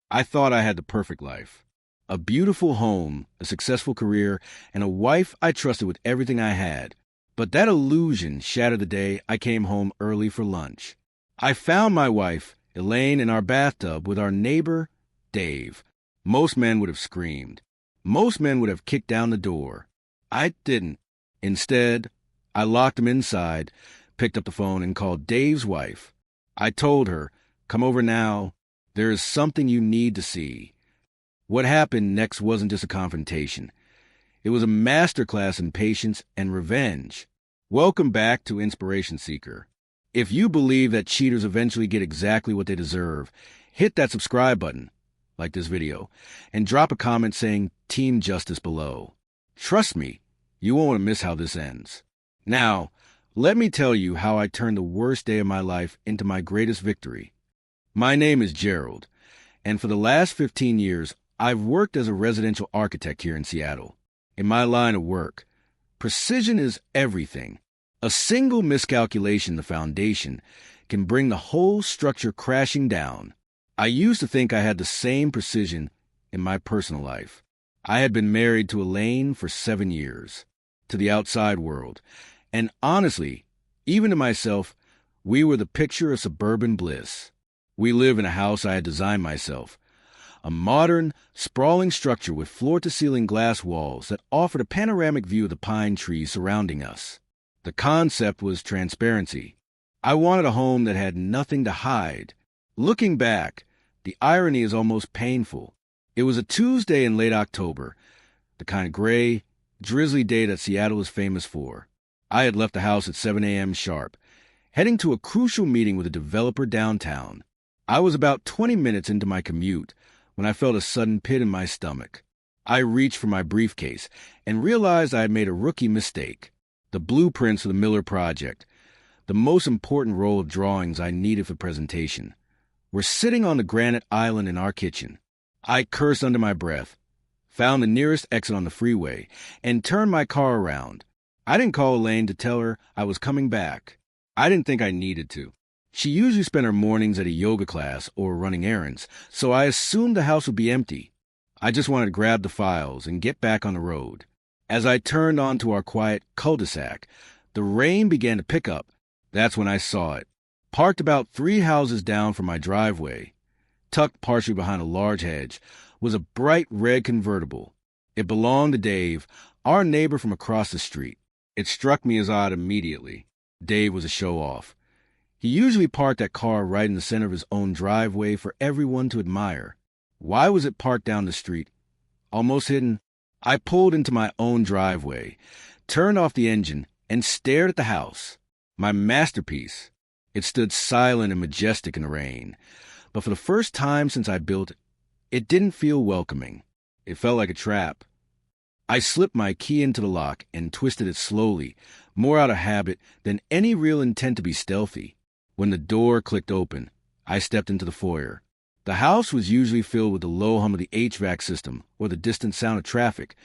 I thought I had the perfect life. A beautiful home, a successful career, and a wife I trusted with everything I had. But that illusion shattered the day I came home early for lunch. I found my wife, Elaine, in our bathtub with our neighbor, Dave. Most men would have screamed. Most men would have kicked down the door. I didn't. Instead, I locked him inside, picked up the phone, and called Dave's wife. I told her, "Come over now. There is something you need to see." What happened next wasn't just a confrontation. It was a masterclass in patience and revenge. Welcome back to Inspiration Seeker. If you believe that cheaters eventually get exactly what they deserve, hit that subscribe button, like this video, and drop a comment saying Team Justice below. Trust me, you won't want to miss how this ends. Now, let me tell you how I turned the worst day of my life into my greatest victory. My name is Gerald, and for the last 15 years, I've worked as a residential architect here in Seattle. In my line of work, precision is everything. A single miscalculation in the foundation can bring the whole structure crashing down. I used to think I had the same precision in my personal life. I had been married to Elaine for 7 years, to the outside world, and honestly, even to myself, we were the picture of suburban bliss. We live in a house I had designed myself, a modern, sprawling structure with floor-to-ceiling glass walls that offered a panoramic view of the pine trees surrounding us. The concept was transparency. I wanted a home that had nothing to hide. Looking back, the irony is almost painful. It was a Tuesday in late October, the kind of gray, drizzly day that Seattle is famous for. I had left the house at 7 a.m. sharp, heading to a crucial meeting with a developer downtown. I was about 20 minutes into my commute when I felt a sudden pit in my stomach. I reached for my briefcase and realized I had made a rookie mistake. The blueprints for the Miller project, the most important roll of drawings I needed for presentation, were sitting on the granite island in our kitchen. I cursed under my breath, found the nearest exit on the freeway, and turned my car around. I didn't call Elaine to tell her I was coming back. I didn't think I needed to. She usually spent her mornings at a yoga class or running errands, so I assumed the house would be empty. I just wanted to grab the files and get back on the road. As I turned onto our quiet cul-de-sac, the rain began to pick up. That's when I saw it. Parked about 3 houses down from my driveway, tucked partially behind a large hedge, was a bright red convertible. It belonged to Dave, our neighbor from across the street. It struck me as odd immediately. Dave was a show-off. He usually parked that car right in the center of his own driveway for everyone to admire. Why was it parked down the street, almost hidden? I pulled into my own driveway, turned off the engine, and stared at the house. My masterpiece. It stood silent and majestic in the rain. But for the first time since I built it, it didn't feel welcoming. It felt like a trap. I slipped my key into the lock and twisted it slowly, more out of habit than any real intent to be stealthy. When the door clicked open, I stepped into the foyer. The house was usually filled with the low hum of the HVAC system or the distant sound of traffic,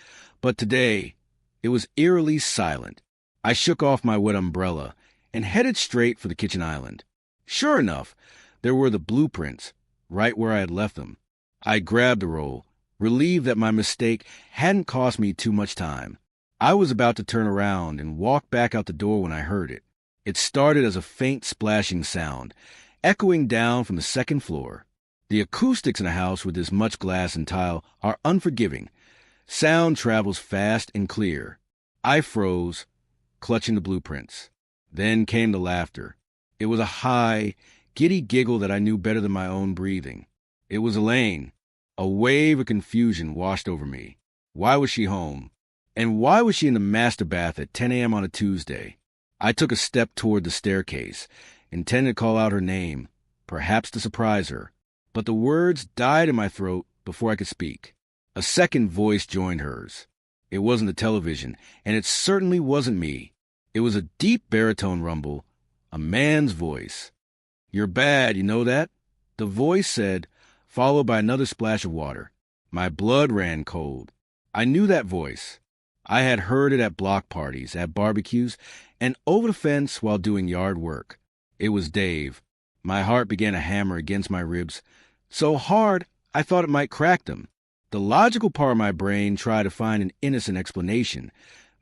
but today it was eerily silent. I shook off my wet umbrella and headed straight for the kitchen island. Sure enough, there were the blueprints, right where I had left them. I grabbed the roll, relieved that my mistake hadn't cost me too much time. I was about to turn around and walk back out the door when I heard it. It started as a faint splashing sound, echoing down from the second floor. The acoustics in a house with this much glass and tile are unforgiving. Sound travels fast and clear. I froze, clutching the blueprints. Then came the laughter. It was a high, giddy giggle that I knew better than my own breathing. It was Elaine. A wave of confusion washed over me. Why was she home? And why was she in the master bath at 10 a.m. on a Tuesday? I took a step toward the staircase, intended to call out her name, perhaps to surprise her. But the words died in my throat before I could speak. A second voice joined hers. It wasn't the television, and it certainly wasn't me. It was a deep baritone rumble, a man's voice. "You're bad, you know that?" The voice said, followed by another splash of water. My blood ran cold. I knew that voice. I had heard it at block parties, at barbecues, and over the fence while doing yard work. It was Dave. My heart began to hammer against my ribs, so hard I thought it might crack them. The logical part of my brain tried to find an innocent explanation.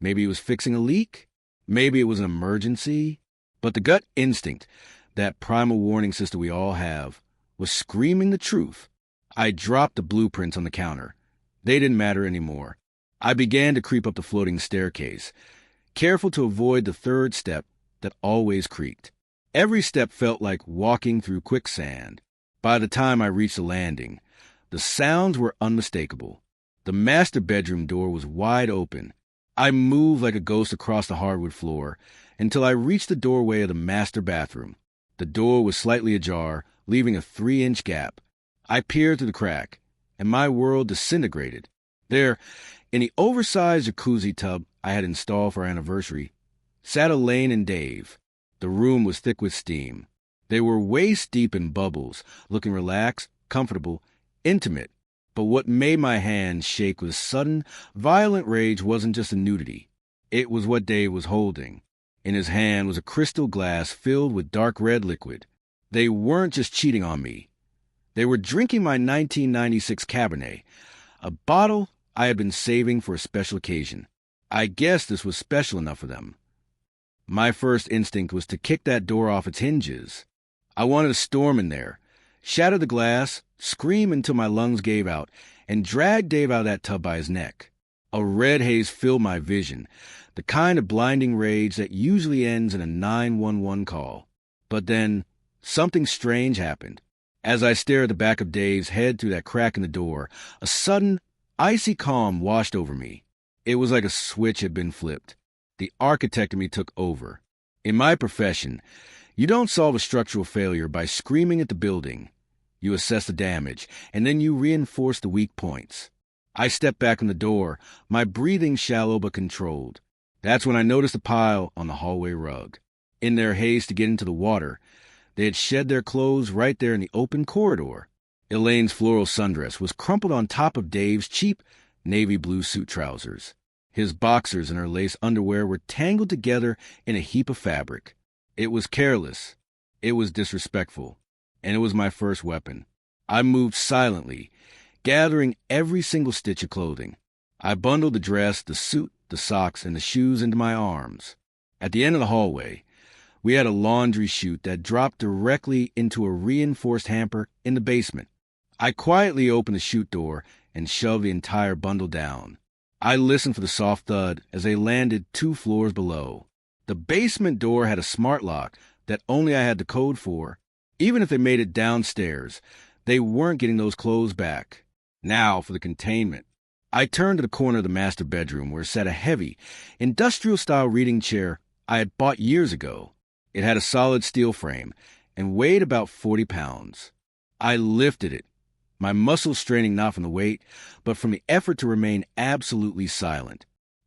Maybe it was fixing a leak. Maybe it was an emergency. But the gut instinct, that primal warning system we all have, was screaming the truth. I dropped the blueprints on the counter. They didn't matter anymore. I began to creep up the floating staircase, careful to avoid the third step that always creaked. Every step felt like walking through quicksand. By the time I reached the landing, the sounds were unmistakable. The master bedroom door was wide open. I moved like a ghost across the hardwood floor until I reached the doorway of the master bathroom. The door was slightly ajar, leaving a 3-inch gap. I peered through the crack, and my world disintegrated. There, in the oversized jacuzzi tub I had installed for our anniversary, sat Elaine and Dave. The room was thick with steam. They were waist-deep in bubbles, looking relaxed, comfortable, intimate. But what made my hands shake with sudden, violent rage wasn't just the nudity. It was what Dave was holding. In his hand was a crystal glass filled with dark red liquid. They weren't just cheating on me. They were drinking my 1996 Cabernet, a bottle I had been saving for a special occasion. I guess this was special enough for them. My first instinct was to kick that door off its hinges. I wanted to storm in there, shatter the glass, scream until my lungs gave out, and drag Dave out of that tub by his neck. A red haze filled my vision, the kind of blinding rage that usually ends in a 911 call. But then, something strange happened. As I stared at the back of Dave's head through that crack in the door, a sudden, icy calm washed over me. It was like a switch had been flipped. The architect in me took over. In my profession, you don't solve a structural failure by screaming at the building. You assess the damage, and then you reinforce the weak points. I stepped back from the door, my breathing shallow but controlled. That's when I noticed a pile on the hallway rug. In their haste to get into the water, they had shed their clothes right there in the open corridor. Elaine's floral sundress was crumpled on top of Dave's cheap navy blue suit trousers. His boxers and her lace underwear were tangled together in a heap of fabric. It was careless. It was disrespectful. And it was my first weapon. I moved silently, gathering every single stitch of clothing. I bundled the dress, the suit, the socks, and the shoes into my arms. At the end of the hallway, we had a laundry chute that dropped directly into a reinforced hamper in the basement. I quietly opened the chute door and shoved the entire bundle down. I listened for the soft thud as they landed 2 floors below. The basement door had a smart lock that only I had the code for. Even if they made it downstairs, they weren't getting those clothes back. Now for the containment. I turned to the corner of the master bedroom where sat a heavy, industrial-style reading chair I had bought years ago. It had a solid steel frame and weighed about 40 pounds. I lifted it, my muscles straining not from the weight, but from the effort to remain absolutely silent.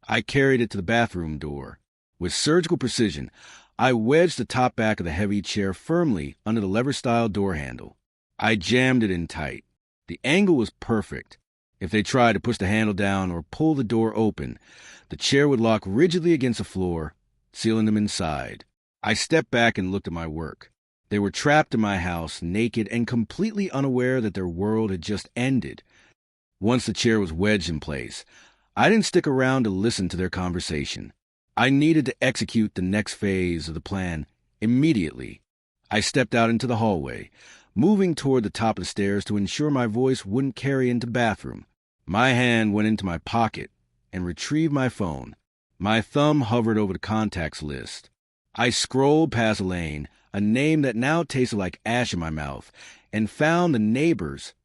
I carried it to the bathroom door. With surgical precision, I wedged the top back of the heavy chair firmly under the lever-style door handle. I jammed it in tight. The angle was perfect. If they tried to push the handle down or pull the door open, the chair would lock rigidly against the floor, sealing them inside. I stepped back and looked at my work. They were trapped in my house, naked and completely unaware that their world had just ended. Once the chair was wedged in place, I didn't stick around to listen to their conversation. I needed to execute the next phase of the plan immediately. I stepped out into the hallway, moving toward the top of the stairs to ensure my voice wouldn't carry into the bathroom. My hand went into my pocket and retrieved my phone. My thumb hovered over the contacts list. I scrolled past Elaine, a name that now tasted like ash in my mouth, and found the neighbors.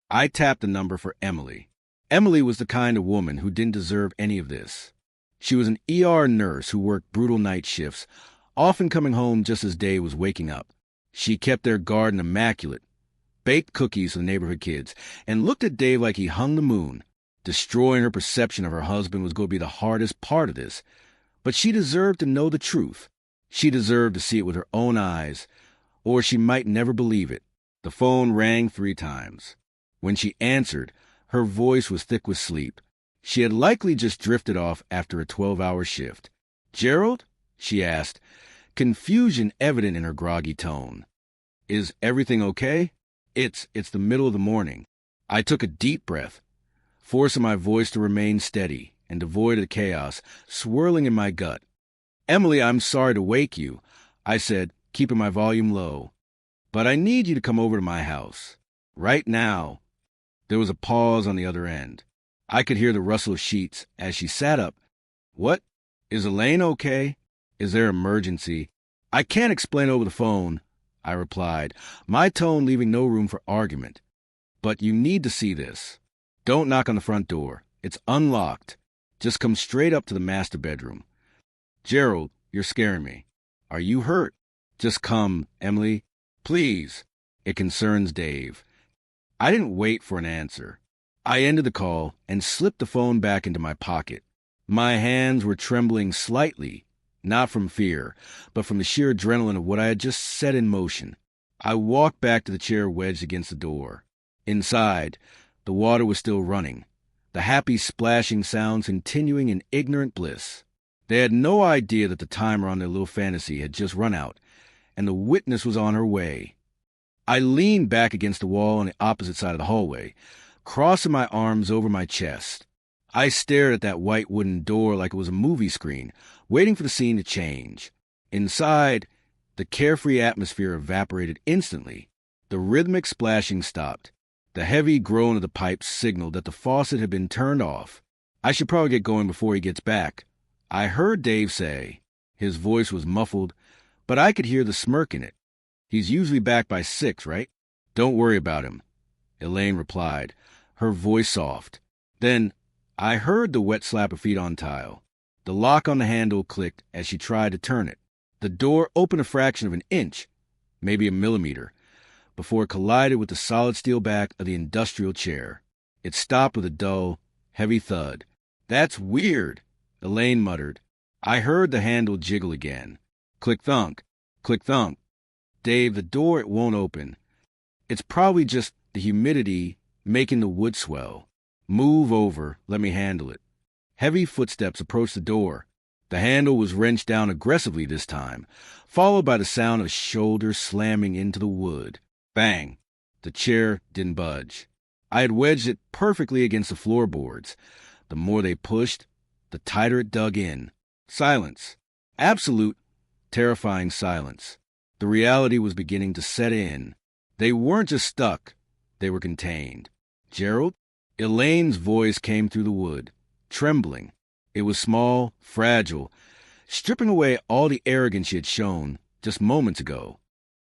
I tapped the number for Emily. Emily was the kind of woman who didn't deserve any of this. She was an ER nurse who worked brutal night shifts, often coming home just as Dave was waking up. She kept their garden immaculate, baked cookies for the neighborhood kids, and looked at Dave like he hung the moon. Destroying her perception of her husband was going to be the hardest part of this, but she deserved to know the truth. She deserved to see it with her own eyes, or she might never believe it. The phone rang 3 times. When she answered, her voice was thick with sleep. She had likely just drifted off after a 12-hour shift. "Gerald?" she asked, confusion evident in her groggy tone. "Is everything okay? It's the middle of the morning. I took a deep breath, forcing my voice to remain steady and devoid of the chaos swirling in my gut. "Emily, I'm sorry to wake you," I said, keeping my volume low. "But I need you to come over to my house. Right now." There was a pause on the other end. I could hear the rustle of sheets as she sat up. "What? Is Elaine okay? Is there emergency?" "I can't explain over the phone," I replied, my tone leaving no room for argument. "But you need to see this. Don't knock on the front door. It's unlocked. Just come straight up to the master bedroom." "Gerald, you're scaring me. Are you hurt?" "Just come, Emily. Please. It concerns Dave." I didn't wait for an answer. I ended the call and slipped the phone back into my pocket. My hands were trembling slightly, not from fear, but from the sheer adrenaline of what I had just set in motion. I walked back to the chair wedged against the door. Inside, the water was still running, the happy splashing sounds continuing in ignorant bliss. They had no idea that the timer on their little fantasy had just run out, and the witness was on her way. I leaned back against the wall on the opposite side of the hallway, crossing my arms over my chest. I stared at that white wooden door like it was a movie screen, waiting for the scene to change. Inside, the carefree atmosphere evaporated instantly. The rhythmic splashing stopped. The heavy groan of the pipes signaled that the faucet had been turned off. "I should probably get going before he gets back," I heard Dave say. His voice was muffled, but I could hear the smirk in it. "He's usually back by 6, right?" "Don't worry about him," Elaine replied, her voice soft. Then I heard the wet slap of feet on tile. The lock on the handle clicked as she tried to turn it. The door opened a fraction of an inch, maybe a millimeter, before it collided with the solid steel back of the industrial chair. It stopped with a dull, heavy thud. "That's weird," Elaine muttered. I heard the handle jiggle again. Click-thunk, click-thunk. "Dave, the door, it won't open. It's probably just the humidity making the wood swell. Move over, let me handle it." Heavy footsteps approached the door. The handle was wrenched down aggressively this time, followed by the sound of shoulders slamming into the wood. Bang! The chair didn't budge. I had wedged it perfectly against the floorboards. The more they pushed, the tighter it dug in. Silence. Absolute, terrifying silence. The reality was beginning to set in. They weren't just stuck. They were contained. "Gerald?" Elaine's voice came through the wood, trembling. It was small, fragile, stripping away all the arrogance she had shown just moments ago.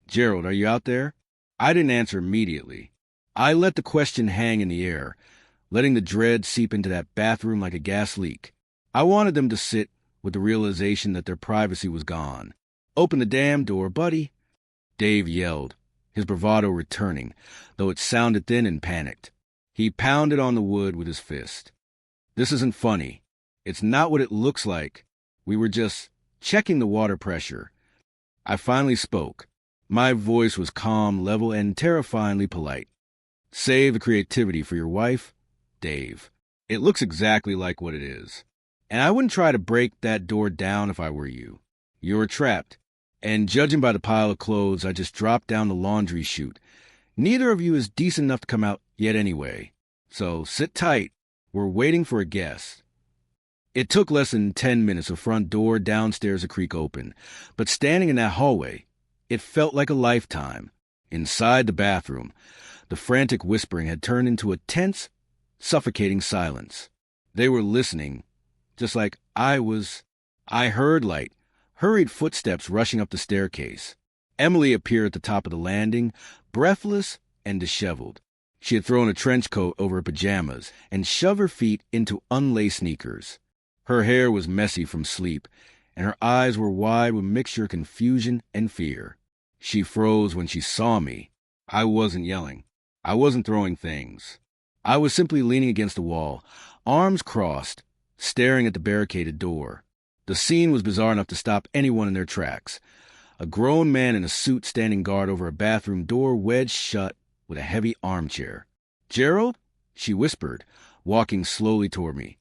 "Gerald, are you out there?" I didn't answer immediately. I let the question hang in the air, letting the dread seep into that bathroom like a gas leak. I wanted them to sit with the realization that their privacy was gone. "Open the damn door, buddy," Dave yelled, his bravado returning, though it sounded thin and panicked. He pounded on the wood with his fist. "This isn't funny. It's not what it looks like. We were just checking the water pressure." I finally spoke. My voice was calm, level, and terrifyingly polite. "Save the creativity for your wife, Dave. It looks exactly like what it is. And I wouldn't try to break that door down if I were you. You're trapped. And judging by the pile of clothes I just dropped down the laundry chute, neither of you is decent enough to come out yet anyway. So sit tight. We're waiting for a guest." It took less than 10 minutes, the front door downstairs to creak open, but standing in that hallway, it felt like a lifetime. Inside the bathroom, the frantic whispering had turned into a tense, suffocating silence. They were listening, just like I was. I heard light, hurried footsteps rushing up the staircase. Emily appeared at the top of the landing, breathless and disheveled. She had thrown a trench coat over her pajamas and shoved her feet into unlaced sneakers. Her hair was messy from sleep, and her eyes were wide with mixture of confusion and fear. She froze when she saw me. I wasn't yelling. I wasn't throwing things. I was simply leaning against the wall, arms crossed, staring at the barricaded door. The scene was bizarre enough to stop anyone in their tracks. A grown man in a suit standing guard over a bathroom door wedged shut with a heavy armchair. "Gerald?" she whispered, walking slowly toward me.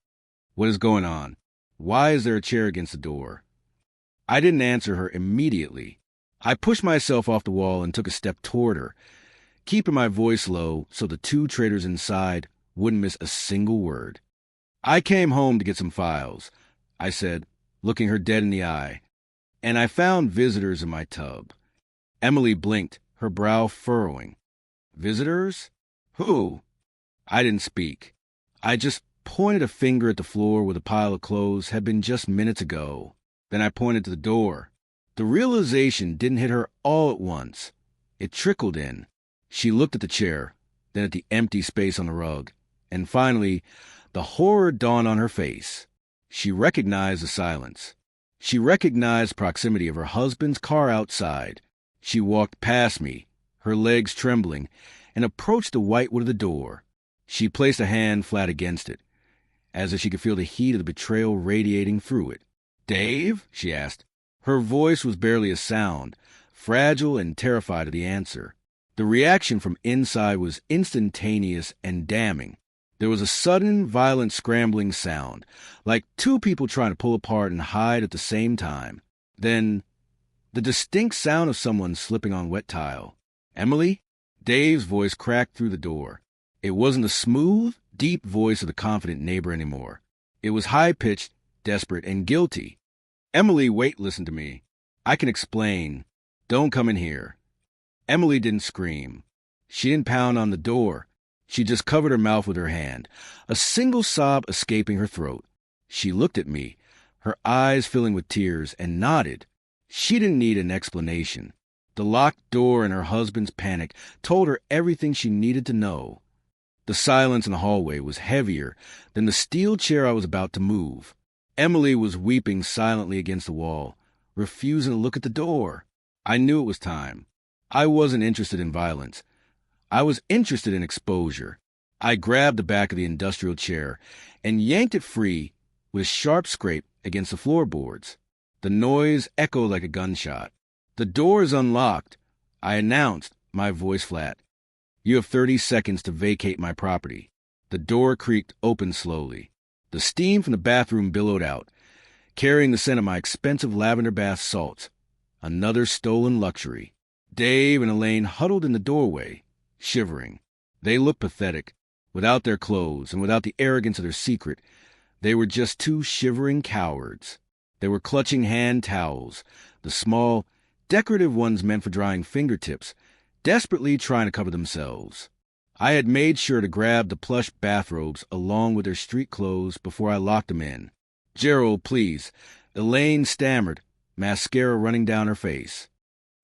"What is going on? Why is there a chair against the door?" I didn't answer her immediately. I pushed myself off the wall and took a step toward her. keeping my voice low so the two traders inside wouldn't miss a single word. "I came home to get some files," I said, looking her dead in the eye, "and I found visitors in my tub." Emily blinked, her brow furrowing. "Visitors? Who?" I didn't speak. I just pointed a finger at the floor where the pile of clothes had been just minutes ago. Then I pointed to the door. The realization didn't hit her all at once. It trickled in. She looked at the chair, then at the empty space on the rug, and finally, the horror dawned on her face. She recognized the silence. She recognized proximity of her husband's car outside. She walked past me, her legs trembling, and approached the whitewood of the door. She placed a hand flat against it, as if she could feel the heat of the betrayal radiating through it. "Dave?" she asked. Her voice was barely a sound, fragile and terrified of the answer. The reaction from inside was instantaneous and damning. There was a sudden, violent scrambling sound, like two people trying to pull apart and hide at the same time. Then, the distinct sound of someone slipping on wet tile. "Emily?" Dave's voice cracked through the door. It wasn't the smooth, deep voice of the confident neighbor anymore. It was high-pitched, desperate, and guilty. "Emily, wait, listen to me. I can explain. Don't come in here." Emily didn't scream. She didn't pound on the door. She just covered her mouth with her hand, a single sob escaping her throat. She looked at me, her eyes filling with tears, and nodded. She didn't need an explanation. The locked door and her husband's panic told her everything she needed to know. The silence in the hallway was heavier than the steel chair I was about to move. Emily was weeping silently against the wall, refusing to look at the door. I knew it was time. I wasn't interested in violence. I was interested in exposure. I grabbed the back of the industrial chair and yanked it free with a sharp scrape against the floorboards. The noise echoed like a gunshot. "The door is unlocked," I announced, my voice flat. "You have 30 seconds to vacate my property." The door creaked open slowly. The steam from the bathroom billowed out, carrying the scent of my expensive lavender bath salts. Another stolen luxury. Dave and Elaine huddled in the doorway, shivering. They looked pathetic, without their clothes and without the arrogance of their secret. They were just two shivering cowards. They were clutching hand towels, the small, decorative ones meant for drying fingertips, desperately trying to cover themselves. I had made sure to grab the plush bathrobes along with their street clothes before I locked them in. "Gerald, please." Elaine stammered, mascara running down her face.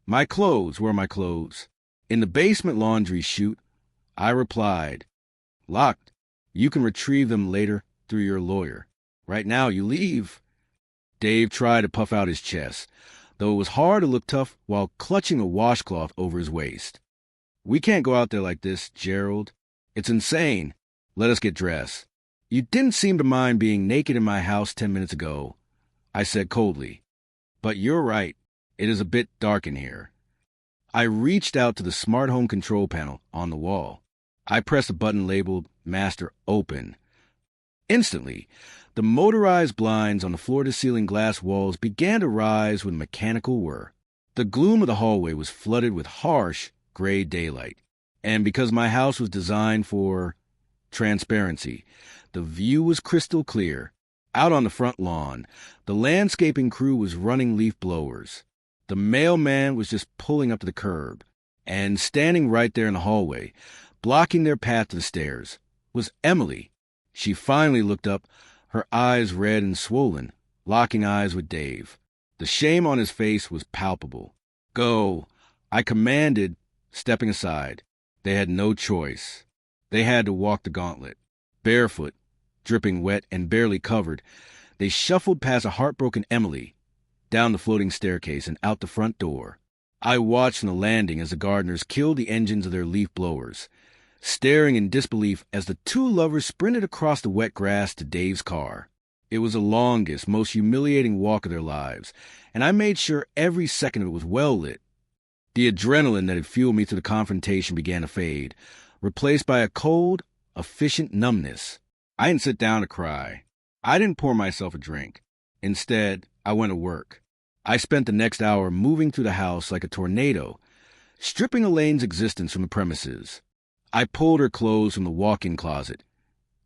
"My clothes, where are my clothes?" "In the basement laundry chute," I replied. "Locked. You can retrieve them later through your lawyer. Right now, you leave." Dave tried to puff out his chest, though it was hard to look tough while clutching a washcloth over his waist. "We can't go out there like this, Gerald. It's insane. Let us get dressed." "You didn't seem to mind being naked in my house 10 minutes ago," I said coldly. "But you're right. It is a bit dark in here." I reached out to the smart home control panel on the wall. I pressed a button labeled Master Open. Instantly, the motorized blinds on the floor-to-ceiling glass walls began to rise with mechanical whir. The gloom of the hallway was flooded with harsh, gray daylight. And because my house was designed for transparency, the view was crystal clear. Out on the front lawn, the landscaping crew was running leaf blowers. The mailman was just pulling up to the curb. And standing right there in the hallway, blocking their path to the stairs, was Emily. She finally looked up, her eyes red and swollen, locking eyes with Dave. The shame on his face was palpable. "Go," I commanded, stepping aside. They had no choice. They had to walk the gauntlet. Barefoot, dripping wet and barely covered, they shuffled past a heartbroken Emily, down the floating staircase and out the front door. I watched from the landing as the gardeners killed the engines of their leaf blowers, staring in disbelief as the two lovers sprinted across the wet grass to Dave's car. It was the longest, most humiliating walk of their lives, and I made sure every second of it was well lit. The adrenaline that had fueled me through the confrontation began to fade, replaced by a cold, efficient numbness. I didn't sit down to cry. I didn't pour myself a drink. Instead, I went to work. I spent the next hour moving through the house like a tornado, stripping Elaine's existence from the premises. I pulled her clothes from the walk-in closet,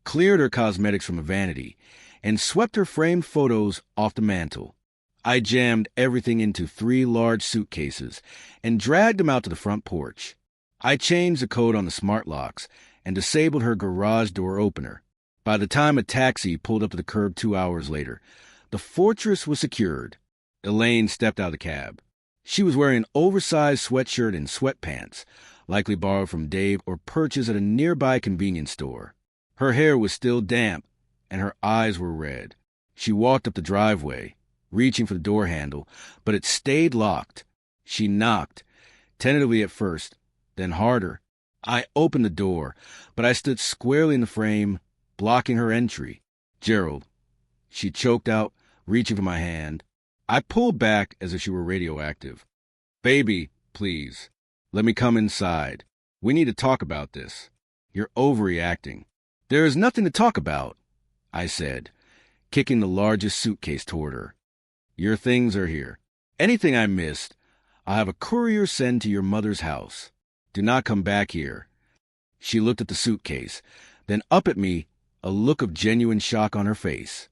cleared her cosmetics from a vanity, and swept her framed photos off the mantel. I jammed everything into 3 large suitcases and dragged them out to the front porch. I changed the code on the smart locks and disabled her garage door opener. By the time a taxi pulled up to the curb 2 hours later, the fortress was secured. Elaine stepped out of the cab. She was wearing an oversized sweatshirt and sweatpants, likely borrowed from Dave or purchased at a nearby convenience store. Her hair was still damp, and her eyes were red. She walked up the driveway, reaching for the door handle, but it stayed locked. She knocked, tentatively at first, then harder. I opened the door, but I stood squarely in the frame, blocking her entry. "Gerald," she choked out, reaching for my hand. I pulled back as if she were radioactive. "Baby, please, let me come inside. We need to talk about this. You're overreacting." "There is nothing to talk about," I said, kicking the largest suitcase toward her. "Your things are here. Anything I missed, I'll have a courier send to your mother's house. Do not come back here." She looked at the suitcase, then up at me, a look of genuine shock on her face.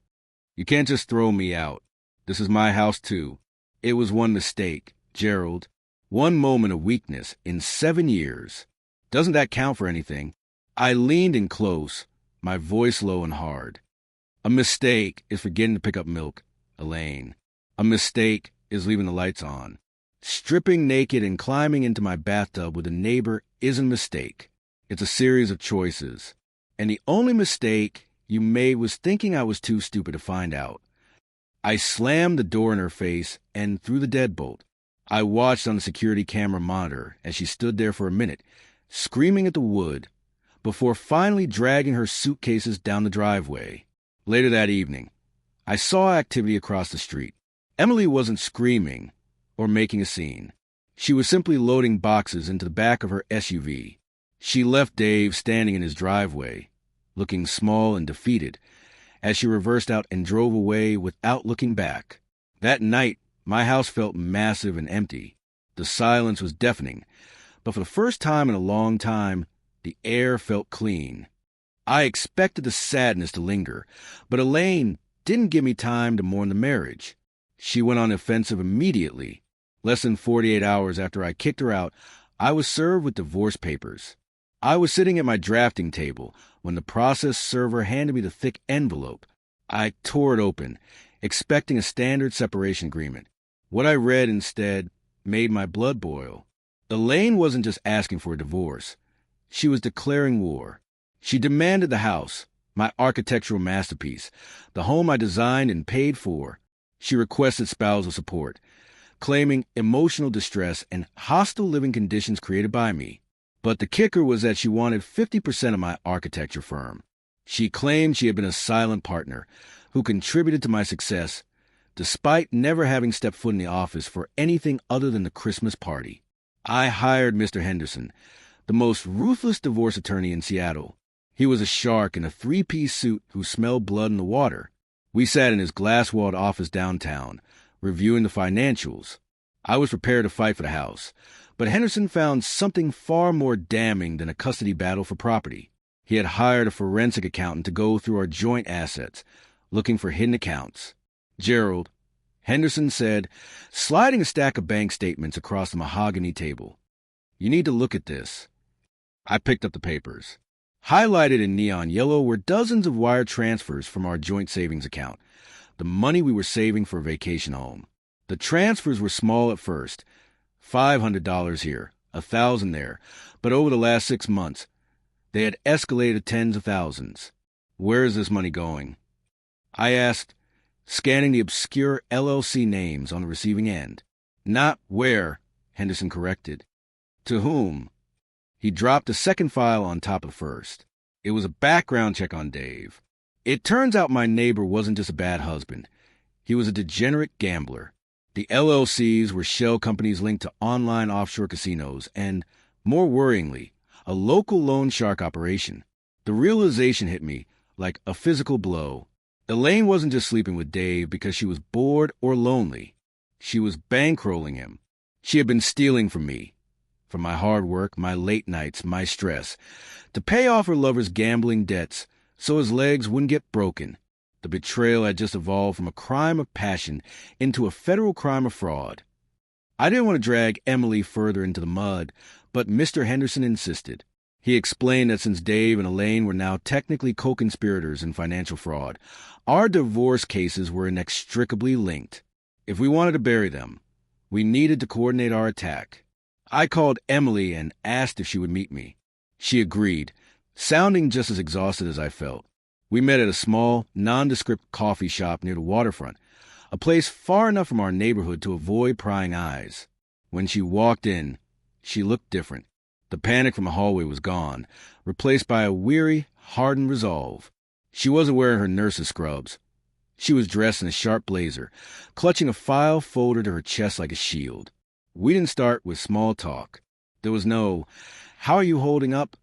"You can't just throw me out. This is my house, too. It was one mistake, Gerald. One moment of weakness in 7 years. Doesn't that count for anything?" I leaned in close, my voice low and hard. "A mistake is forgetting to pick up milk, Elaine. A mistake is leaving the lights on. Stripping naked and climbing into my bathtub with a neighbor isn't a mistake. It's a series of choices. And the only mistake you made was thinking I was too stupid to find out." I slammed the door in her face and threw the deadbolt. I watched on the security camera monitor as she stood there for a minute, screaming at the wood, before finally dragging her suitcases down the driveway. Later that evening, I saw activity across the street. Emily wasn't screaming or making a scene. She was simply loading boxes into the back of her SUV. She left Dave standing in his driveway, looking small and defeated, as she reversed out and drove away without looking back. That night, my house felt massive and empty. The silence was deafening, but for the first time in a long time, the air felt clean. I expected the sadness to linger, but Elaine didn't give me time to mourn the marriage. She went on the offensive immediately. Less than 48 hours after I kicked her out, I was served with divorce papers. I was sitting at my drafting table when the process server handed me the thick envelope. I tore it open, expecting a standard separation agreement. What I read instead made my blood boil. Elaine wasn't just asking for a divorce. She was declaring war. She demanded the house, my architectural masterpiece, the home I designed and paid for. She requested spousal support, claiming emotional distress and hostile living conditions created by me. But the kicker was that she wanted 50% of my architecture firm. She claimed she had been a silent partner who contributed to my success, despite never having stepped foot in the office for anything other than the Christmas party. I hired Mr. Henderson, the most ruthless divorce attorney in Seattle. He was a shark in a 3-piece suit who smelled blood in the water. We sat in his glass-walled office downtown, reviewing the financials. I was prepared to fight for the house, but Henderson found something far more damning than a custody battle for property. He had hired a forensic accountant to go through our joint assets, looking for hidden accounts. "Gerald," Henderson said, sliding a stack of bank statements across the mahogany table, "you need to look at this." I picked up the papers. Highlighted in neon yellow were dozens of wire transfers from our joint savings account, the money we were saving for a vacation home. The transfers were small at first, $500 here, $1,000 there, but over the last 6 months, they had escalated to tens of thousands. "Where is this money going?" I asked, scanning the obscure LLC names on the receiving end. "Not where," Henderson corrected. "To whom?" He dropped a second file on top of the first. It was a background check on Dave. It turns out my neighbor wasn't just a bad husband. He was a degenerate gambler. The LLCs were shell companies linked to online offshore casinos and, more worryingly, a local loan shark operation. The realization hit me like a physical blow. Elaine wasn't just sleeping with Dave because she was bored or lonely. She was bankrolling him. She had been stealing from me, from my hard work, my late nights, my stress, to pay off her lover's gambling debts so his legs wouldn't get broken. The betrayal had just evolved from a crime of passion into a federal crime of fraud. I didn't want to drag Emily further into the mud, but Mr. Henderson insisted. He explained that since Dave and Elaine were now technically co-conspirators in financial fraud, our divorce cases were inextricably linked. If we wanted to bury them, we needed to coordinate our attack. I called Emily and asked if she would meet me. She agreed, sounding just as exhausted as I felt. We met at a small, nondescript coffee shop near the waterfront, a place far enough from our neighborhood to avoid prying eyes. When she walked in, she looked different. The panic from the hallway was gone, replaced by a weary, hardened resolve. She wasn't wearing her nurse's scrubs. She was dressed in a sharp blazer, clutching a file folder to her chest like a shield. We didn't start with small talk. There was no, "How are you holding up?"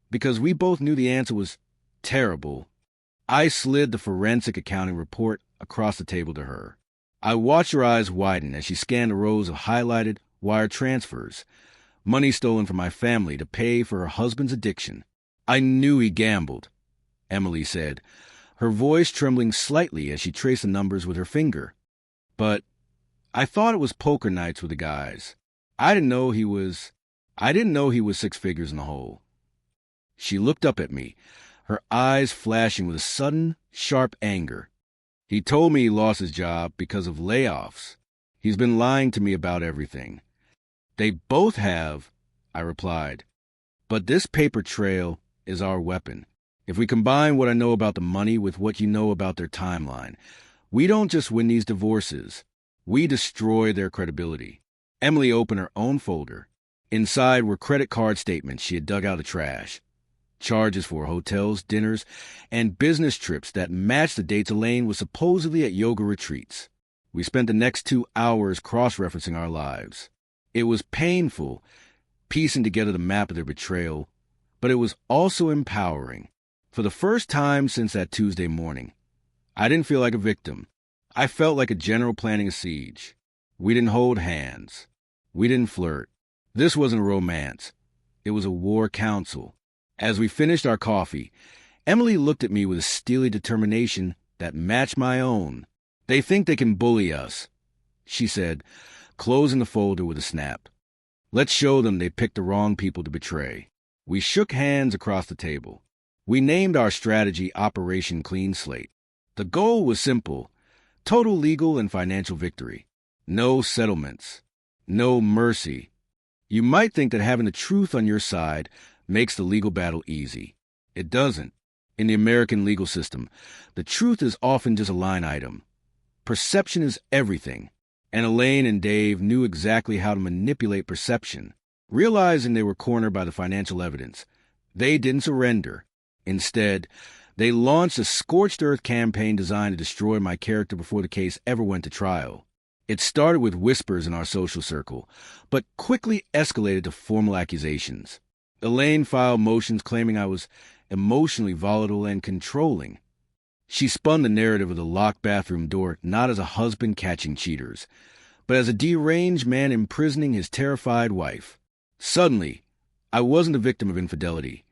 because we both knew the answer was terrible. I slid the forensic accounting report across the table to her. I watched her eyes widen as she scanned the rows of highlighted wire transfers, money stolen from my family to pay for her husband's addiction. "I knew he gambled," Emily said, her voice trembling slightly as she traced the numbers with her finger. "But I thought it was poker nights with the guys. I didn't know he was 6 figures in the hole." She looked up at me, her eyes flashing with a sudden, sharp anger. "He told me he lost his job because of layoffs. He's been lying to me about everything." "They both have," I replied. "But this paper trail is our weapon. If we combine what I know about the money with what you know about their timeline, we don't just win these divorces. We destroy their credibility." Emily opened her own folder. Inside were credit card statements she had dug out of the trash, charges for hotels, dinners, and business trips that matched the dates Elaine was supposedly at yoga retreats. We spent the next 2 hours cross-referencing our lives. It was painful, piecing together the map of their betrayal, but it was also empowering. For the first time since that Tuesday morning, I didn't feel like a victim. I felt like a general planning a siege. We didn't hold hands. We didn't flirt. This wasn't a romance. It was a war council. As we finished our coffee, Emily looked at me with a steely determination that matched my own. "They think they can bully us," she said, closing the folder with a snap. "Let's show them they picked the wrong people to betray." We shook hands across the table. We named our strategy Operation Clean Slate. The goal was simple: total legal and financial victory. No settlements. No mercy. You might think that having the truth on your side makes the legal battle easy. It doesn't. In the American legal system, the truth is often just a line item. Perception is everything, and Elaine and Dave knew exactly how to manipulate perception. Realizing they were cornered by the financial evidence, they didn't surrender. Instead, they launched a scorched earth campaign designed to destroy my character before the case ever went to trial. It started with whispers in our social circle, but quickly escalated to formal accusations. Elaine filed motions claiming I was emotionally volatile and controlling. She spun the narrative of the locked bathroom door not as a husband catching cheaters, but as a deranged man imprisoning his terrified wife. Suddenly, I wasn't a victim of infidelity.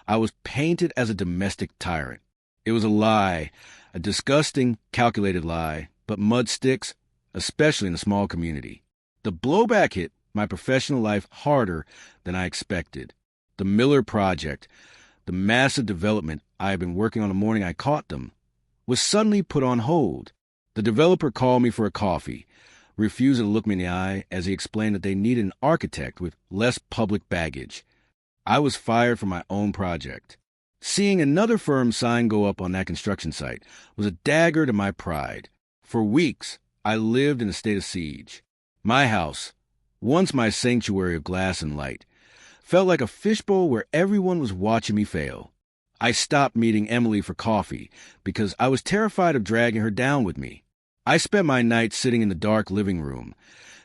I was painted as a domestic tyrant. It was a lie, a disgusting, calculated lie, but mud sticks, especially in a small community. The blowback hit my professional life harder than I expected. The Miller Project, the massive development I had been working on the morning I caught them, was suddenly put on hold. The developer called me for a coffee, refusing to look me in the eye as he explained that they needed an architect with less public baggage. I was fired from my own project. Seeing another firm's sign go up on that construction site was a dagger to my pride. For weeks, I lived in a state of siege. My house, once my sanctuary of glass and light, felt like a fishbowl where everyone was watching me fail. I stopped meeting Emily for coffee because I was terrified of dragging her down with me. I spent my nights sitting in the dark living room,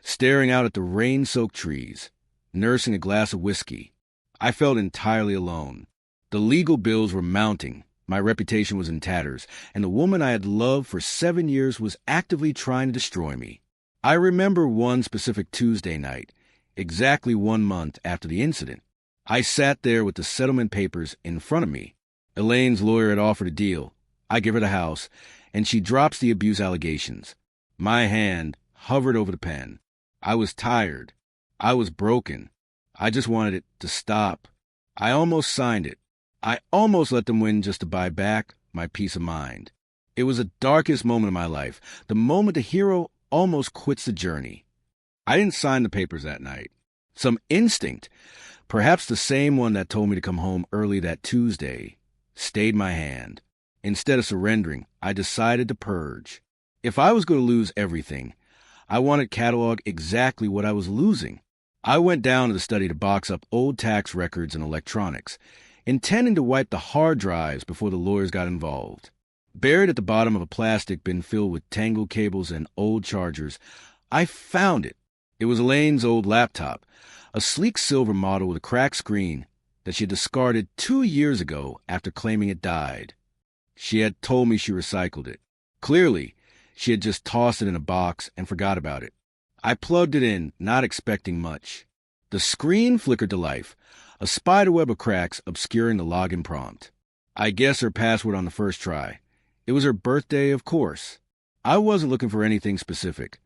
staring out at the rain-soaked trees, nursing a glass of whiskey. I felt entirely alone. The legal bills were mounting, my reputation was in tatters, and the woman I had loved for 7 years was actively trying to destroy me. I remember one specific Tuesday night. exactly 1 month after the incident. I sat there with the settlement papers in front of me. Elaine's lawyer had offered a deal. I give her the house, and she drops the abuse allegations. My hand hovered over the pen. I was tired. I was broken. I just wanted it to stop. I almost signed it. I almost let them win just to buy back my peace of mind. It was the darkest moment of my life, the moment the hero almost quits the journey. I didn't sign the papers that night. Some instinct, perhaps the same one that told me to come home early that Tuesday, stayed my hand. Instead of surrendering, I decided to purge. If I was going to lose everything, I wanted to catalog exactly what I was losing. I went down to the study to box up old tax records and electronics, intending to wipe the hard drives before the lawyers got involved. Buried at the bottom of a plastic bin filled with tangled cables and old chargers, I found it. It was Elaine's old laptop, a sleek silver model with a cracked screen that she had discarded 2 years ago after claiming it died. She had told me she recycled it. Clearly, she had just tossed it in a box and forgot about it. I plugged it in, not expecting much. The screen flickered to life, a spiderweb of cracks obscuring the login prompt. I guessed her password on the first try. It was her birthday, of course. I wasn't looking for anything specific.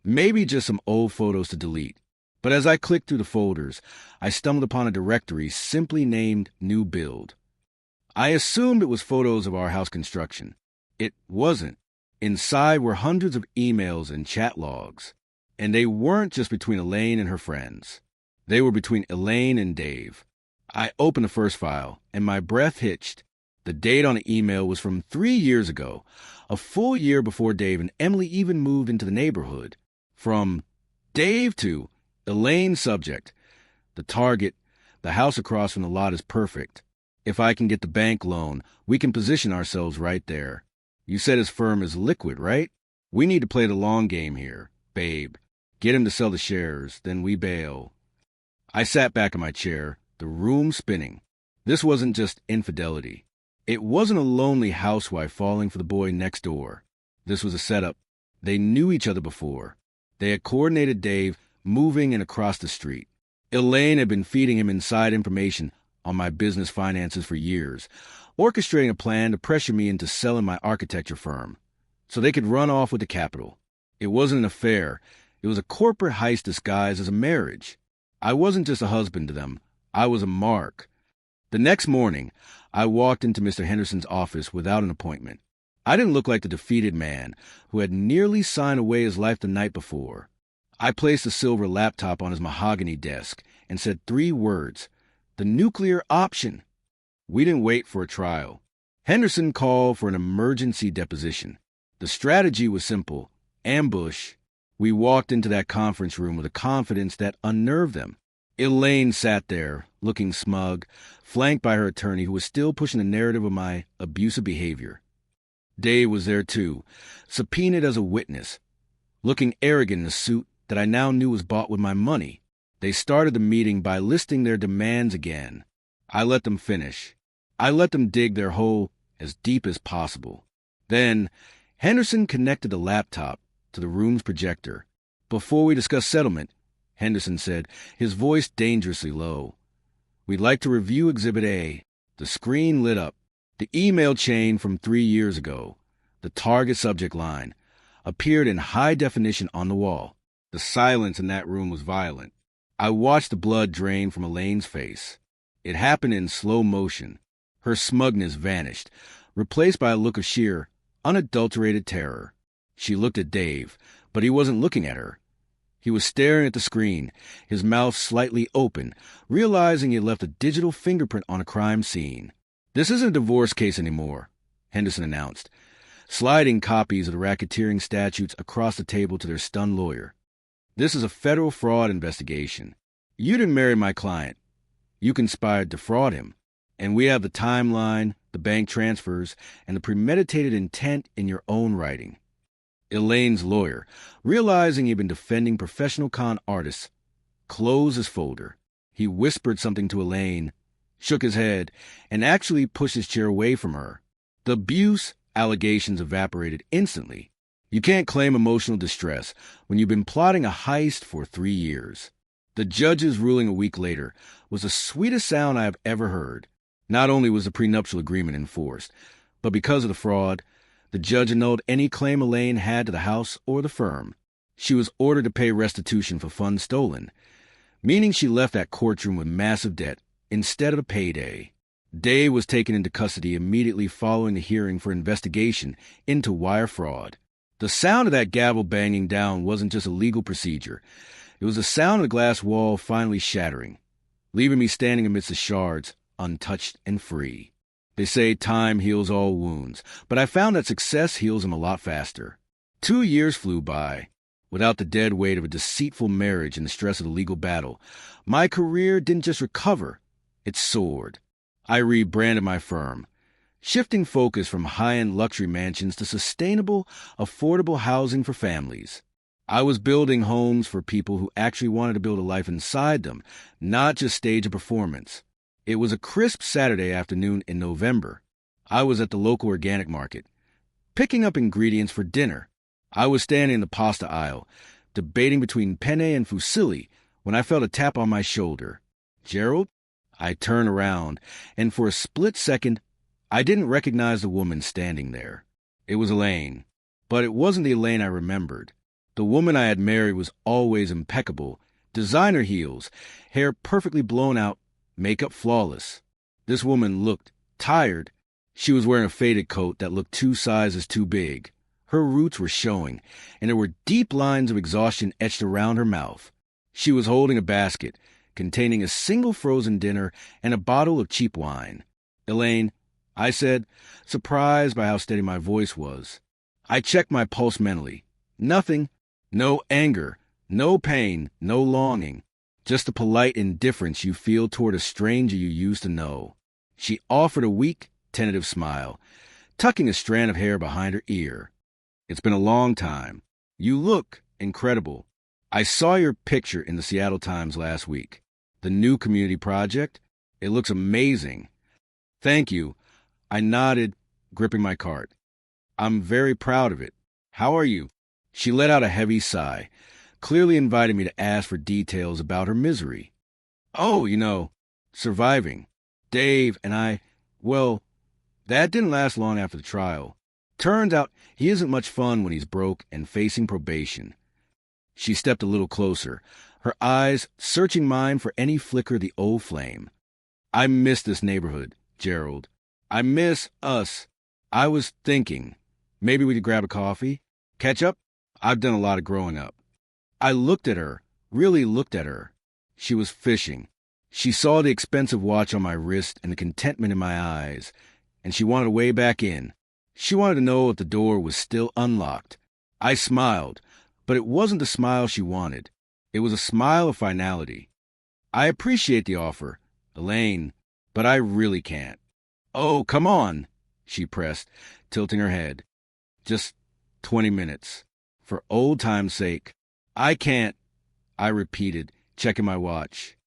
Maybe just some old photos to delete. But as I clicked through the folders, I stumbled upon a directory simply named New Build. I assumed it was photos of our house construction. It wasn't. Inside were hundreds of emails and chat logs. And they weren't just between Elaine and her friends. They were between Elaine and Dave. I opened the first file, and my breath hitched. The date on the email was from 3 years ago, a full year before Dave and Emily even moved into the neighborhood. From Dave to Elaine subject. The target, the house across from the lot, is perfect. If I can get the bank loan, we can position ourselves right there. You said his firm is liquid, right? We need to play the long game here, babe. Get him to sell the shares, then we bail. I sat back in my chair, the room spinning. This wasn't just infidelity. It wasn't a lonely housewife falling for the boy next door. This was a setup. They knew each other before. They had coordinated Dave moving in across the street. Elaine had been feeding him inside information on my business finances for years, orchestrating a plan to pressure me into selling my architecture firm so they could run off with the capital. It wasn't an affair. It was a corporate heist disguised as a marriage. I wasn't just a husband to them. I was a mark. The next morning, I walked into Mr. Henderson's office without an appointment. I didn't look like the defeated man who had nearly signed away his life the night before. I placed the silver laptop on his mahogany desk and said 3 words: the nuclear option. We didn't wait for a trial. Henderson called for an emergency deposition. The strategy was simple: ambush. We walked into that conference room with a confidence that unnerved them. Elaine sat there, looking smug, flanked by her attorney who was still pushing the narrative of my abusive behavior. Dave was there too, subpoenaed as a witness, looking arrogant in a suit that I now knew was bought with my money. They started the meeting by listing their demands again. I let them finish. I let them dig their hole as deep as possible. Then, Henderson connected the laptop to the room's projector. Before we discuss settlement, Henderson said, his voice dangerously low, we'd like to review Exhibit A. The screen lit up. The email chain from 3 years ago, the target subject line, appeared in high definition on the wall. The silence in that room was violent. I watched the blood drain from Elaine's face. It happened in slow motion. Her smugness vanished, replaced by a look of sheer, unadulterated terror. She looked at Dave, but he wasn't looking at her. He was staring at the screen, his mouth slightly open, realizing he had left a digital fingerprint on a crime scene. This isn't a divorce case anymore, Henderson announced, sliding copies of the racketeering statutes across the table to their stunned lawyer. This is a federal fraud investigation. You didn't marry my client. You conspired to defraud him. And we have the timeline, the bank transfers, and the premeditated intent in your own writing. Elaine's lawyer, realizing he'd been defending professional con artists, closed his folder. He whispered something to Elaine, shook his head, and actually pushed his chair away from her. The abuse allegations evaporated instantly. You can't claim emotional distress when you've been plotting a heist for 3 years. The judge's ruling a week later was the sweetest sound I have ever heard. Not only was the prenuptial agreement enforced, but because of the fraud, the judge annulled any claim Elaine had to the house or the firm. She was ordered to pay restitution for funds stolen, meaning she left that courtroom with massive debt instead of a payday. Dave was taken into custody immediately following the hearing for investigation into wire fraud. The sound of that gavel banging down wasn't just a legal procedure. It was the sound of the glass wall finally shattering, leaving me standing amidst the shards, untouched and free. They say time heals all wounds, but I found that success heals them a lot faster. 2 years flew by. Without the dead weight of a deceitful marriage and the stress of the legal battle, my career didn't just recover, it soared. I rebranded my firm, shifting focus from high-end luxury mansions to sustainable, affordable housing for families. I was building homes for people who actually wanted to build a life inside them, not just stage a performance. It was a crisp Saturday afternoon in November. I was at the local organic market, picking up ingredients for dinner. I was standing in the pasta aisle, debating between penne and fusilli, when I felt a tap on my shoulder. "Gerald?" I turned around, and for a split second, I didn't recognize the woman standing there. It was Elaine, but it wasn't the Elaine I remembered. The woman I had married was always impeccable, designer heels, hair perfectly blown out, makeup flawless. This woman looked tired. She was wearing a faded coat that looked 2 sizes too big. Her roots were showing, and there were deep lines of exhaustion etched around her mouth. She was holding a basket containing a single frozen dinner and a bottle of cheap wine. "Elaine," I said, surprised by how steady my voice was. I checked my pulse mentally. Nothing. No anger, no pain, no longing. Just the polite indifference you feel toward a stranger you used to know. She offered a weak, tentative smile, tucking a strand of hair behind her ear. "It's been a long time. You look incredible. I saw your picture in the Seattle Times last week. The new community project. It looks amazing." "Thank you." I nodded, gripping my cart. "I'm very proud of it. How are you?" She let out a heavy sigh, clearly inviting me to ask for details about her misery. "Oh, surviving. Dave and I, well, that didn't last long after the trial. Turns out he isn't much fun when he's broke and facing probation." She stepped a little closer, her eyes searching mine for any flicker of the old flame. "I miss this neighborhood, Gerald. I miss us. I was thinking, maybe we could grab a coffee? Catch up? I've done a lot of growing up." I looked at her, really looked at her. She was fishing. She saw the expensive watch on my wrist and the contentment in my eyes, and she wanted to weigh back in. She wanted to know if the door was still unlocked. I smiled, but it wasn't the smile she wanted. It was a smile of finality. "I appreciate the offer, Elaine, but I really can't." "Oh, come on," she pressed, tilting her head. "Just 20 minutes. For old time's sake." "I can't," I repeated, checking my watch.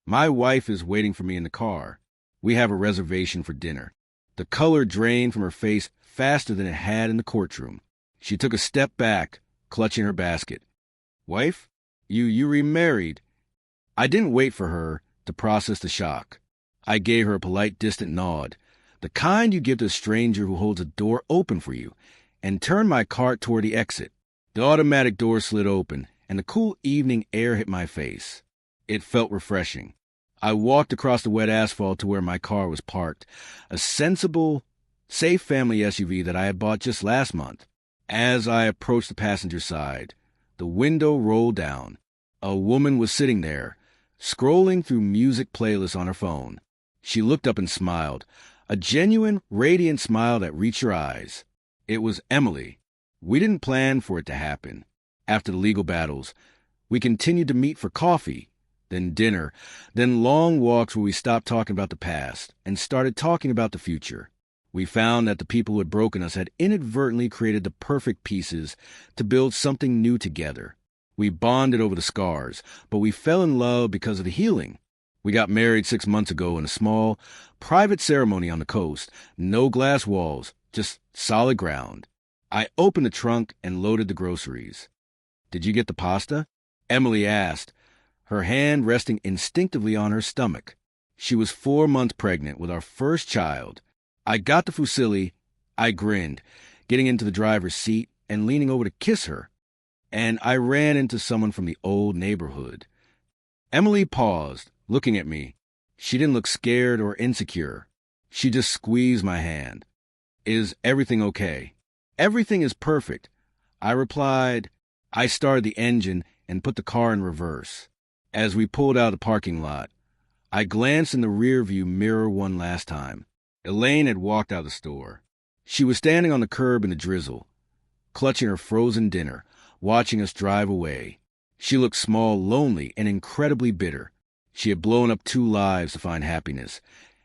"My wife is waiting for me in the car. We have a reservation for dinner." The color drained from her face faster than it had in the courtroom. She took a step back, clutching her basket. "Wife? You remarried." I didn't wait for her to process the shock. I gave her a polite, distant nod, the kind you give to a stranger who holds a door open for you, and turned my cart toward the exit. The automatic door slid open, and the cool evening air hit my face. It felt refreshing. I walked across the wet asphalt to where my car was parked, a sensible, safe family SUV that I had bought just last month. As I approached the passenger side, the window rolled down. A woman was sitting there, scrolling through music playlists on her phone. She looked up and smiled, a genuine, radiant smile that reached your eyes. It was Emily. We didn't plan for it to happen. After the legal battles, we continued to meet for coffee, then dinner, then long walks where we stopped talking about the past and started talking about the future. We found that the people who had broken us had inadvertently created the perfect pieces to build something new together. We bonded over the scars, but we fell in love because of the healing. We got married 6 months ago in a small, private ceremony on the coast. No glass walls, just solid ground. I opened the trunk and loaded the groceries. "Did you get the pasta?" Emily asked, her hand resting instinctively on her stomach. She was 4 months pregnant with our first child. I got to Fusilli. I grinned, getting into the driver's seat and leaning over to kiss her. And I ran into someone from the old neighborhood. Emily paused, looking at me. She didn't look scared or insecure. She just squeezed my hand. "Is everything okay?" "Everything is perfect," I replied. I started the engine and put the car in reverse. As we pulled out of the parking lot, I glanced in the rearview mirror one last time. Elaine had walked out of the store. She was standing on the curb in the drizzle, clutching her frozen dinner, watching us drive away. She looked small, lonely, and incredibly bitter. She had blown up 2 lives to find happiness,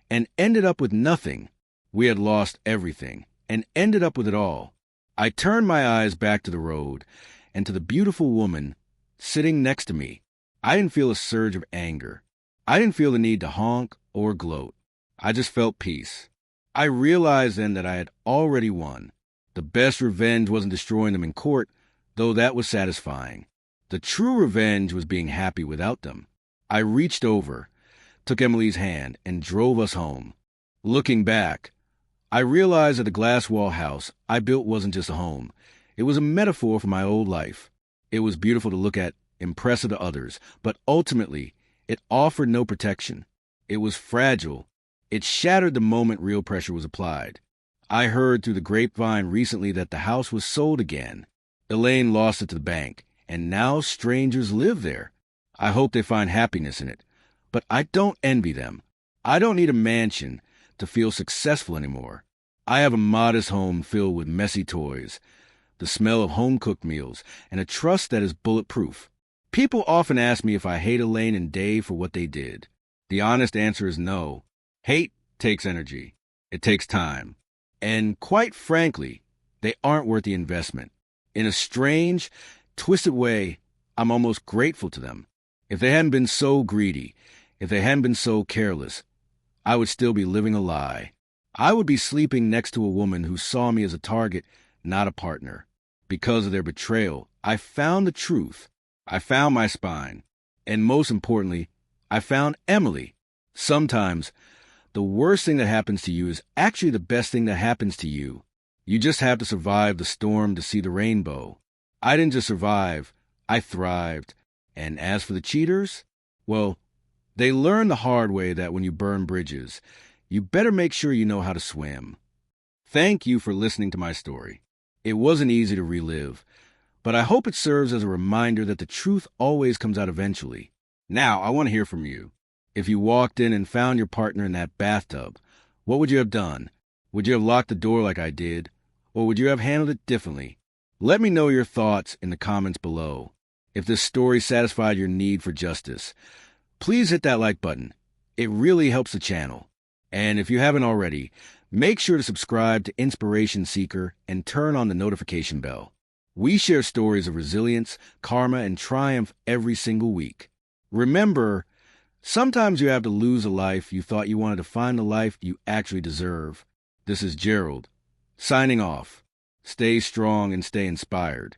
and ended up with nothing. We had lost everything, and ended up with it all. I turned my eyes back to the road, and to the beautiful woman sitting next to me. I didn't feel a surge of anger. I didn't feel the need to honk or gloat. I just felt peace. I realized then that I had already won. The best revenge wasn't destroying them in court, though that was satisfying. The true revenge was being happy without them. I reached over, took Emily's hand, and drove us home. Looking back, I realized that the glass wall house I built wasn't just a home. It was a metaphor for my old life. It was beautiful to look at, impressive to others, but ultimately, it offered no protection. It was fragile. It shattered the moment real pressure was applied. I heard through the grapevine recently that the house was sold again. Elaine lost it to the bank, and now strangers live there. I hope they find happiness in it, but I don't envy them. I don't need a mansion to feel successful anymore. I have a modest home filled with messy toys, the smell of home-cooked meals, and a trust that is bulletproof. People often ask me if I hate Elaine and Dave for what they did. The honest answer is no. Hate takes energy. It takes time. And quite frankly, they aren't worth the investment. In a strange, twisted way, I'm almost grateful to them. If they hadn't been so greedy, if they hadn't been so careless, I would still be living a lie. I would be sleeping next to a woman who saw me as a target, not a partner. Because of their betrayal, I found the truth. I found my spine. And most importantly, I found Emily. Sometimes, the worst thing that happens to you is actually the best thing that happens to you. You just have to survive the storm to see the rainbow. I didn't just survive, I thrived. And as for the cheaters, well, they learn the hard way that when you burn bridges, you better make sure you know how to swim. Thank you for listening to my story. It wasn't easy to relive, but I hope it serves as a reminder that the truth always comes out eventually. Now, I want to hear from you. If you walked in and found your partner in that bathtub, what would you have done? Would you have locked the door like I did? Or would you have handled it differently? Let me know your thoughts in the comments below. If this story satisfied your need for justice, please hit that like button. It really helps the channel. And if you haven't already, make sure to subscribe to Inspiration Seeker and turn on the notification bell. We share stories of resilience, karma, and triumph every single week. Remember, sometimes you have to lose a life you thought you wanted to find the life you actually deserve. This is Gerald, signing off. Stay strong and stay inspired.